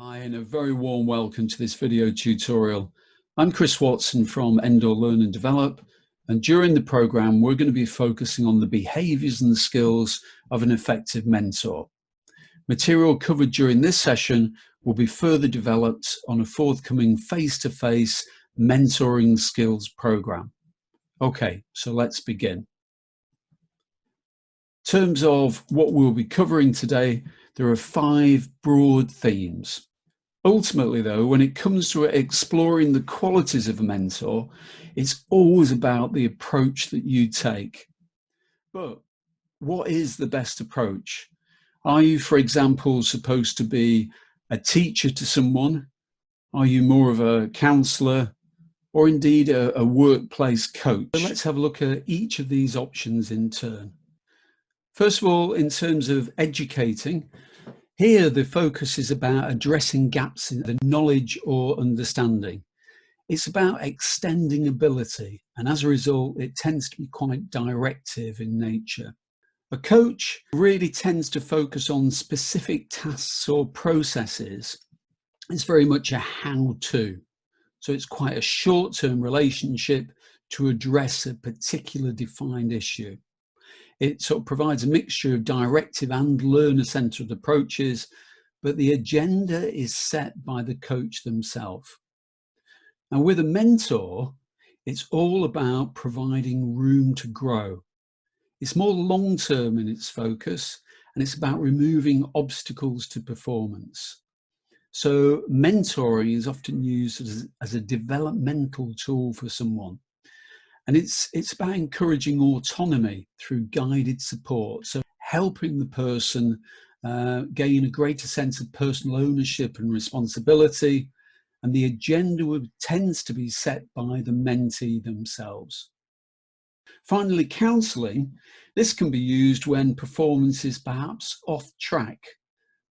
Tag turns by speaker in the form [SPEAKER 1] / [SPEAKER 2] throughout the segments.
[SPEAKER 1] Hi, and a very warm welcome to this video tutorial. I'm Chris Watson from Endor Learn and Develop, and during the program we're going to be focusing on the behaviours and the skills of an effective mentor. Material covered during this session will be further developed on a forthcoming face-to-face mentoring skills program. Okay, so let's begin. In terms of what we'll be covering today, there are 5 broad themes. Ultimately, though, when it comes to exploring the qualities of a mentor, it's always about the approach that you take. But what is the best approach? Are you, for example, supposed to be a teacher to someone? Are you more of a counsellor or indeed a workplace coach? So let's have a look at each of these options in turn. First of all, in terms of educating, here the focus is about addressing gaps in the knowledge or understanding. It's about extending ability, and as a result it tends to be quite directive in nature. A coach really tends to focus on specific tasks or processes. It's very much a how-to. So it's quite a short-term relationship to address a particular defined issue. It sort of provides a mixture of directive and learner-centered approaches, but the agenda is set by the coach themselves. Now, with a mentor, it's all about providing room to grow. It's more long-term in its focus, and it's about removing obstacles to performance. So mentoring is often used as a developmental tool for someone. And it's about encouraging autonomy through guided support. So helping the person gain a greater sense of personal ownership and responsibility. And the agenda tends to be set by the mentee themselves. Finally, counselling. This can be used when performance is perhaps off track.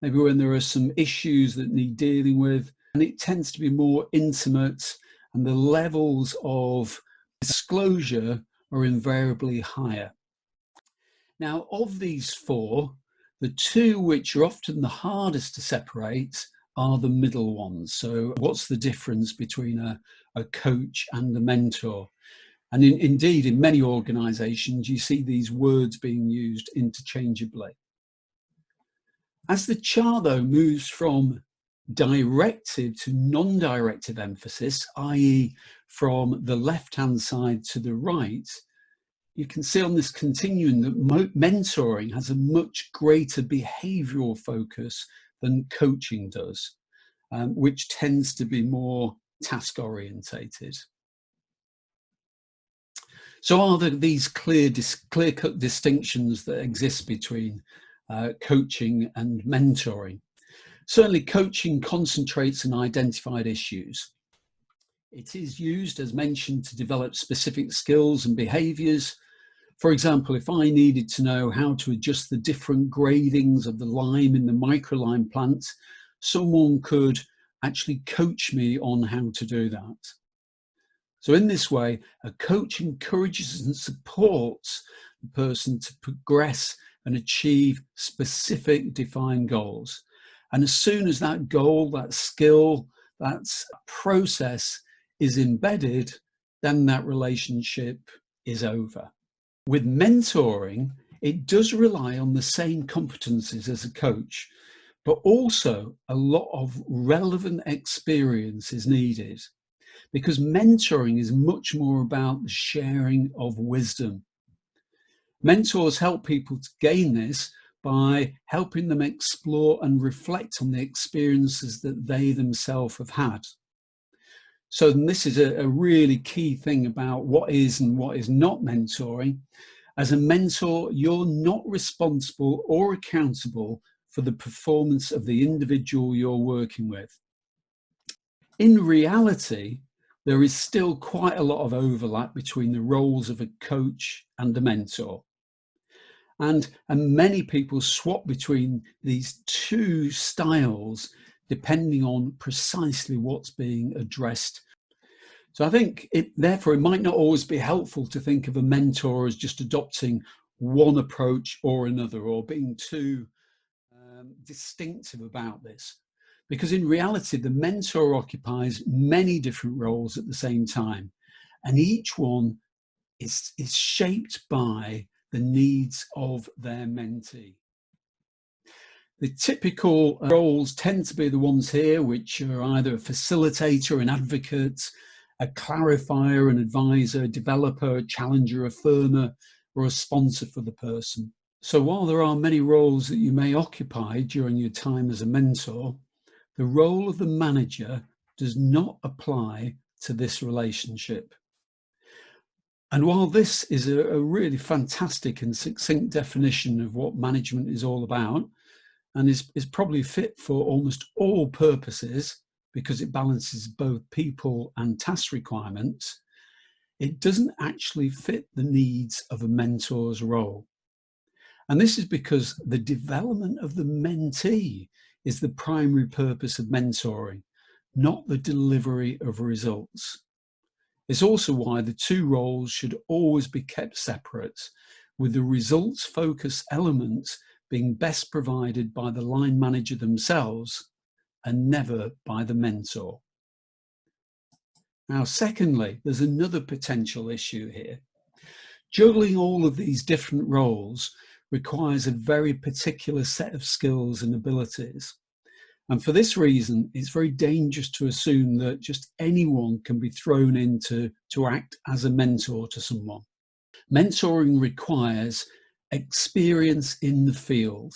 [SPEAKER 1] Maybe when there are some issues that need dealing with. And it tends to be more intimate, and the levels of disclosure are invariably higher. Now, of these 4, the 2 which are often the hardest to separate are the middle ones. So what's the difference between a coach and a mentor? And indeed, in many organisations, you see these words being used interchangeably. As the chart, though, moves from directive to non-directive emphasis, i.e. from the left-hand side to the right, you can see on this continuum that mentoring has a much greater behavioural focus than coaching does, which tends to be more task-orientated. So are there these clear-cut distinctions that exist between coaching and mentoring? Certainly, coaching concentrates on identified issues. It is used, as mentioned, to develop specific skills and behaviours. For example, if I needed to know how to adjust the different gradings of the lime in the microlime plant, someone could actually coach me on how to do that. So in this way, a coach encourages and supports the person to progress and achieve specific defined goals. And as soon as that goal, that skill, that process is embedded, then that relationship is over. With mentoring, it does rely on the same competencies as a coach, but also a lot of relevant experience is needed, because mentoring is much more about the sharing of wisdom. Mentors help people to gain this by helping them explore and reflect on the experiences that they themselves have had. So this is a really key thing about what is and what is not mentoring. As a mentor, you're not responsible or accountable for the performance of the individual you're working with. In reality, there is still quite a lot of overlap between the roles of a coach and a mentor. And many people swap between these 2 styles depending on precisely what's being addressed. So I think therefore it might not always be helpful to think of a mentor as just adopting one approach or another, or being too distinctive about this. Because in reality, the mentor occupies many different roles at the same time, and each one is shaped by the needs of their mentee. The typical roles tend to be the ones here, which are either a facilitator, an advocate, a clarifier, an advisor, a developer, a challenger, a affirmer, or a sponsor for the person. So while there are many roles that you may occupy during your time as a mentor, the role of the manager does not apply to this relationship. And while this is a really fantastic and succinct definition of what management is all about, and is probably fit for almost all purposes because it balances both people and task requirements, it doesn't actually fit the needs of a mentor's role. And this is because the development of the mentee is the primary purpose of mentoring, not the delivery of results. It's also why the two roles should always be kept separate, with the results-focused elements being best provided by the line manager themselves and never by the mentor. Now, secondly, there's another potential issue here. Juggling all of these different roles requires a very particular set of skills and abilities. And for this reason, it's very dangerous to assume that just anyone can be thrown in to act as a mentor to someone. Mentoring requires experience in the field.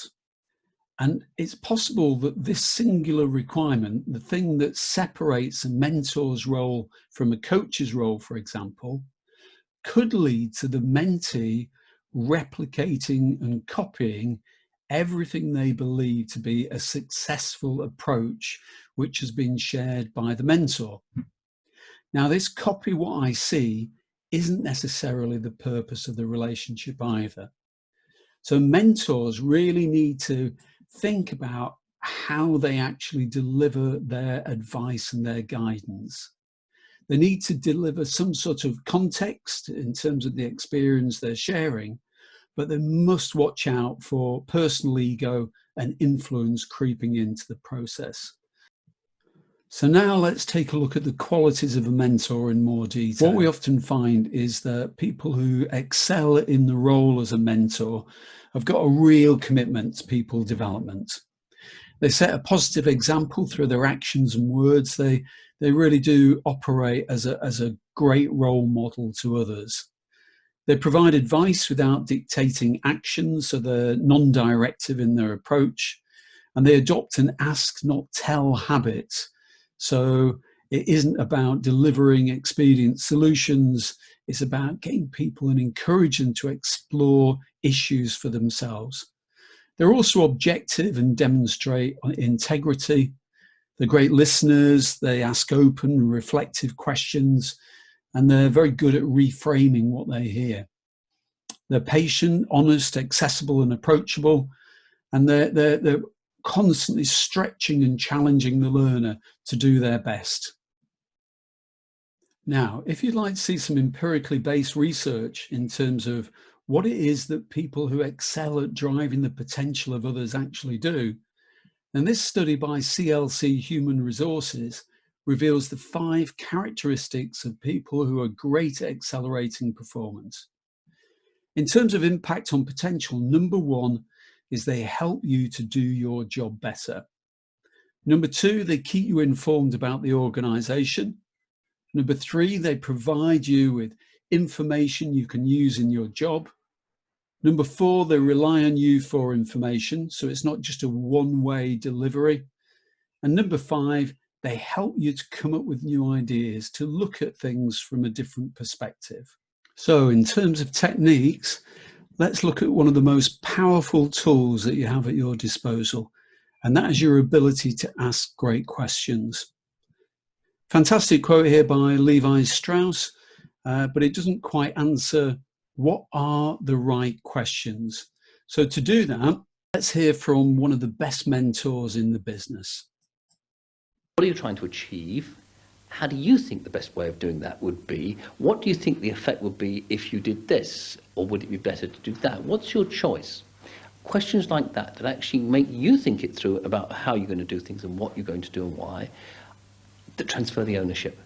[SPEAKER 1] And it's possible that this singular requirement, the thing that separates a mentor's role from a coach's role, for example, could lead to the mentee replicating and copying everything they believe to be a successful approach which has been shared by the mentor. Now, this copy what I see isn't necessarily the purpose of the relationship either. So mentors really need to think about how they actually deliver their advice and their guidance. They need to deliver some sort of context in terms of the experience they're sharing, but they must watch out for personal ego and influence creeping into the process. So now let's take a look at the qualities of a mentor in more detail. What we often find is that people who excel in the role as a mentor have got a real commitment to people development. They set a positive example through their actions and words. They really do operate as a great role model to others. They provide advice without dictating actions, so they're non-directive in their approach, and they adopt an ask, not tell habit. So it isn't about delivering expedient solutions, it's about getting people and encouraging them to explore issues for themselves. They're also objective and demonstrate integrity. They're great listeners, they ask open, reflective questions, and they're very good at reframing what they hear. They're patient, honest, accessible, and approachable, and they're constantly stretching and challenging the learner to do their best. Now, if you'd like to see some empirically based research in terms of what it is that people who excel at driving the potential of others actually do, then this study by CLC Human Resources reveals the 5 characteristics of people who are great at accelerating performance. In terms of impact on potential, number 1 is they help you to do your job better. Number 2, they keep you informed about the organization. Number 3, they provide you with information you can use in your job. Number 4, they rely on you for information, so it's not just a one-way delivery. And number 5, they help you to come up with new ideas, to look at things from a different perspective. So in terms of techniques, let's look at one of the most powerful tools that you have at your disposal, and that is your ability to ask great questions. Fantastic quote here by Levi Strauss, but it doesn't quite answer what are the right questions. So to do that, let's hear from one of the best mentors in the business.
[SPEAKER 2] What are you trying to achieve? How do you think the best way of doing that would be? What do you think the effect would be if you did this? Or would it be better to do that? What's your choice? questions like that actually make you think it through about how you're going to do things and what you're going to do and why, that transfer the ownership.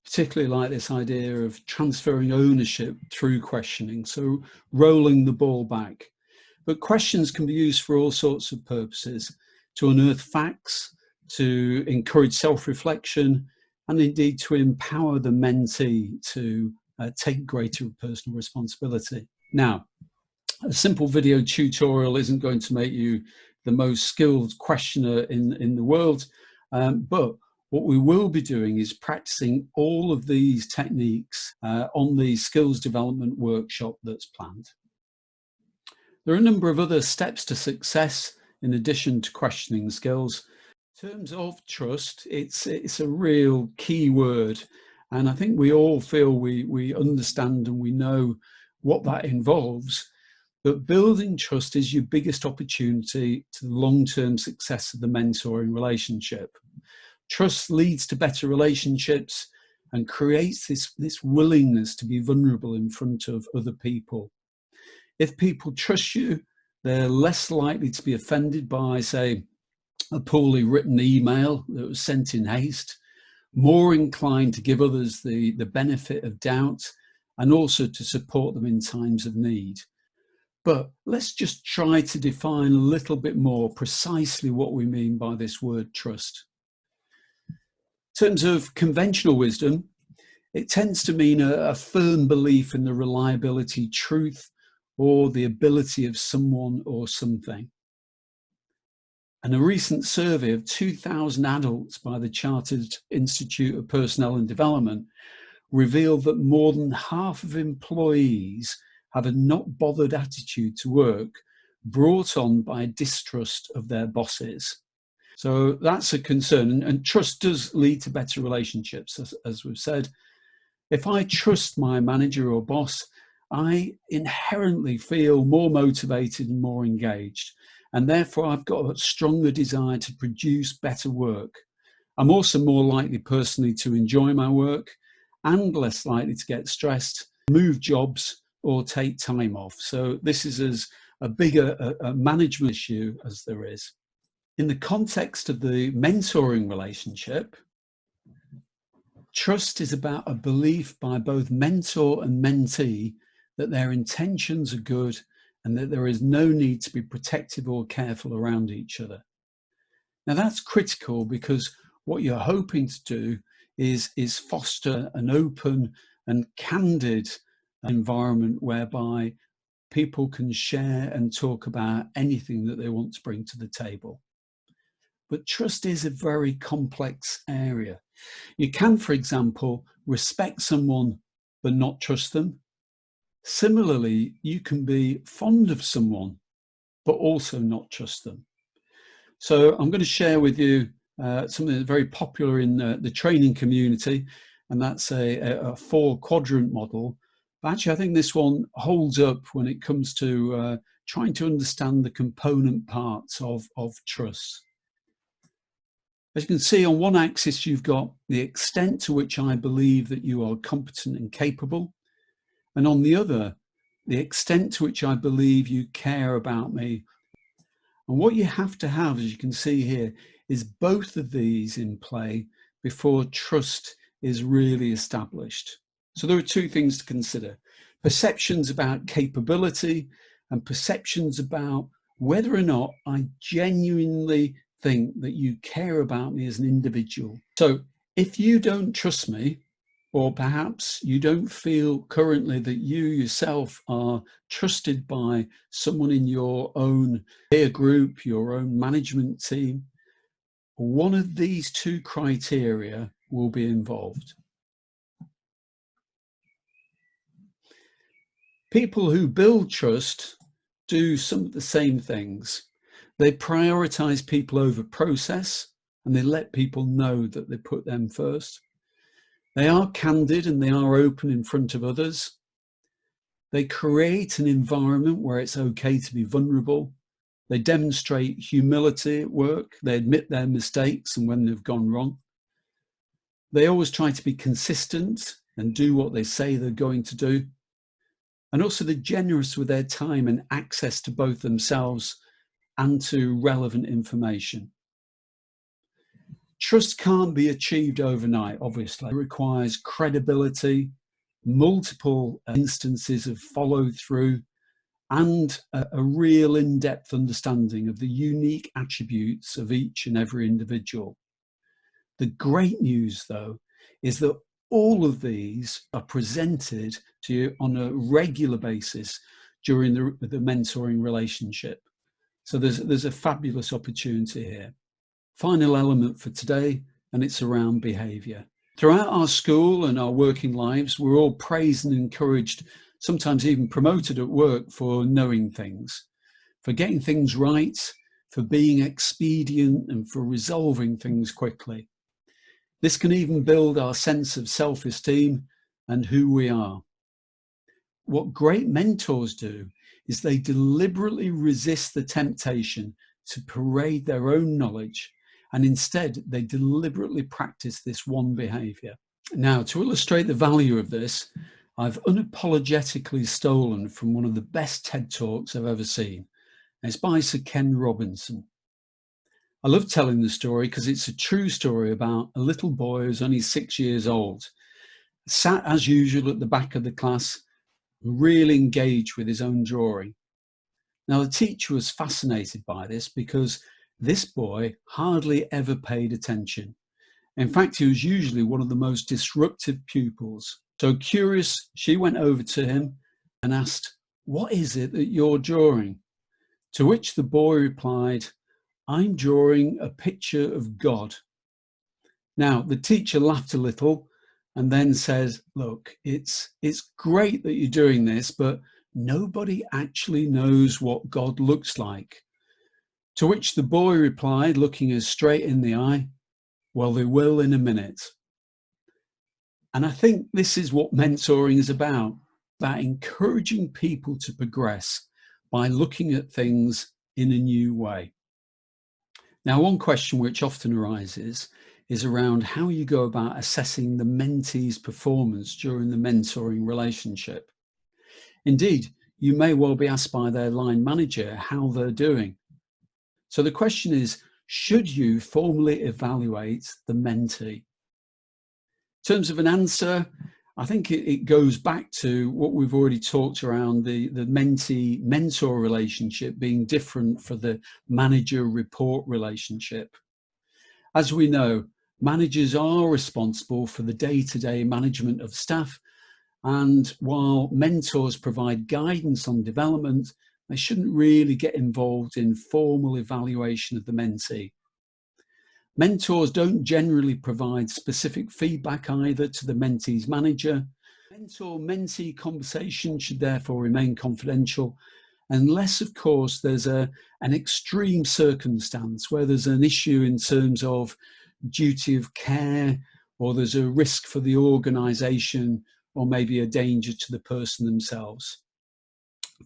[SPEAKER 1] Particularly like this idea of transferring ownership through questioning, so rolling the ball back. But questions can be used for all sorts of purposes: to unearth facts, to encourage self-reflection, and indeed to empower the mentee to take greater personal responsibility. Now, a simple video tutorial isn't going to make you the most skilled questioner in the world, but what we will be doing is practicing all of these techniques on the skills development workshop that's planned. There are a number of other steps to success in addition to questioning skills. In terms of trust, it's a real key word, and I think we all feel we understand and we know what that involves. But building trust is your biggest opportunity to the long-term success of the mentoring relationship. Trust leads to better relationships and creates this willingness to be vulnerable in front of other people. If people trust you, they're less likely to be offended by, say, a poorly written email that was sent in haste, more inclined to give others the benefit of doubt, and also to support them in times of need. But let's just try to define a little bit more precisely what we mean by this word trust. In terms of conventional wisdom, it tends to mean a firm belief in the reliability, truth, or the ability of someone or something. And a recent survey of 2,000 adults by the Chartered Institute of Personnel and Development revealed that more than half of employees have a not bothered attitude to work brought on by distrust of their bosses. So that's a concern, and trust does lead to better relationships, as we've said. If I trust my manager or boss, I inherently feel more motivated and more engaged, and therefore I've got a stronger desire to produce better work. I'm also more likely personally to enjoy my work and less likely to get stressed, move jobs, or take time off. So this is as a bigger a management issue as there is. In the context of the mentoring relationship, trust is about a belief by both mentor and mentee that their intentions are good and that there is no need to be protective or careful around each other. Now that's critical because what you're hoping to do is foster an open and candid environment whereby people can share and talk about anything that they want to bring to the table. But trust is a very complex area. You can, for example, respect someone but not trust them. Similarly, you can be fond of someone but also not trust them. So I'm going to share with you something that's very popular in the training community, and that's a 4-quadrant model. But actually, I think this one holds up when it comes to trying to understand the component parts of trust. As you can see, on one axis, you've got the extent to which I believe that you are competent and capable. And on the other, the extent to which I believe you care about me. And what you have to have, as you can see here, is both of these in play before trust is really established. So there are 2 things to consider: perceptions about capability and perceptions about whether or not I genuinely think that you care about me as an individual. So if you don't trust me, or perhaps you don't feel currently that you yourself are trusted by someone in your own peer group, your own management team, one of these 2 criteria will be involved. People who build trust do some of the same things. They prioritize people over process, and they let people know that they put them first. They are candid and they are open in front of others. They create an environment where it's okay to be vulnerable. They demonstrate humility at work. They admit their mistakes and when they've gone wrong. They always try to be consistent and do what they say they're going to do. and also they're generous with their time and access to both themselves and to relevant information. Trust can't be achieved overnight, obviously. It requires credibility, multiple instances of follow through, and a real in-depth understanding of the unique attributes of each and every individual. The great news, though, is that all of these are presented to you on a regular basis during the mentoring relationship. So there's a fabulous opportunity here. Final element for today, and it's around behaviour. Throughout our school and our working lives, we're all praised and encouraged, sometimes even promoted at work, for knowing things, for getting things right, for being expedient, and for resolving things quickly. This can even build our sense of self-esteem and who we are. What great mentors do is they deliberately resist the temptation to parade their own knowledge, and instead they deliberately practice this one behaviour. Now, to illustrate the value of this, I've unapologetically stolen from one of the best TED Talks I've ever seen. It's by Sir Ken Robinson. I love telling the story because it's a true story about a little boy who's only 6 years old, sat as usual at the back of the class, really engaged with his own drawing. Now, the teacher was fascinated by this because this boy hardly ever paid attention. In fact, he was usually one of the most disruptive pupils. So curious, she went over to him and asked, "What is it that you're drawing?" To which the boy replied, "I'm drawing a picture of God." Now, the teacher laughed a little and then says, "Look, it's great that you're doing this, but nobody actually knows what God looks like." To which the boy replied, looking us straight in the eye, "Well, they will in a minute." And I think this is what mentoring is about encouraging people to progress by looking at things in a new way. Now, one question which often arises is around how you go about assessing the mentee's performance during the mentoring relationship. Indeed, you may well be asked by their line manager how they're doing. So the question is, should you formally evaluate the mentee? In terms of an answer, I think it goes back to what we've already talked around the mentee-mentor relationship being different for the manager-report relationship. As we know, managers are responsible for the day-to-day management of staff, and while mentors provide guidance on development, they shouldn't really get involved in formal evaluation of the mentee. Mentors don't generally provide specific feedback either to the mentee's manager. Mentor-mentee conversation should therefore remain confidential, unless, of course, there's an extreme circumstance where there's an issue in terms of duty of care, or there's a risk for the organisation, or maybe a danger to the person themselves.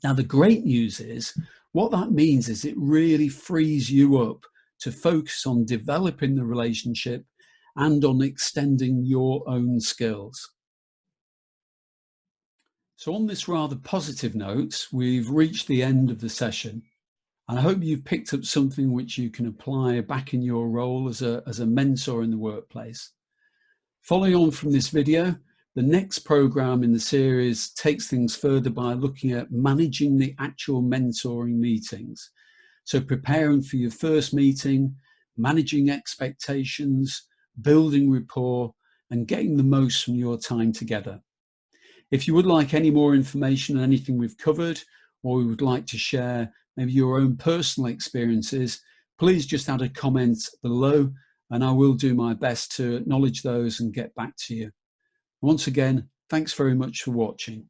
[SPEAKER 1] Now, the great news is, what that means is it really frees you up to focus on developing the relationship and on extending your own skills. So on this rather positive note, we've reached the end of the session, and I hope you've picked up something which you can apply back in your role as a mentor in the workplace. Following on from this video, the next program in the series takes things further by looking at managing the actual mentoring meetings. So preparing for your first meeting, managing expectations, building rapport, and getting the most from your time together. If you would like any more information on anything we've covered, or you would like to share maybe your own personal experiences, please just add a comment below, and I will do my best to acknowledge those and get back to you. Once again, thanks very much for watching.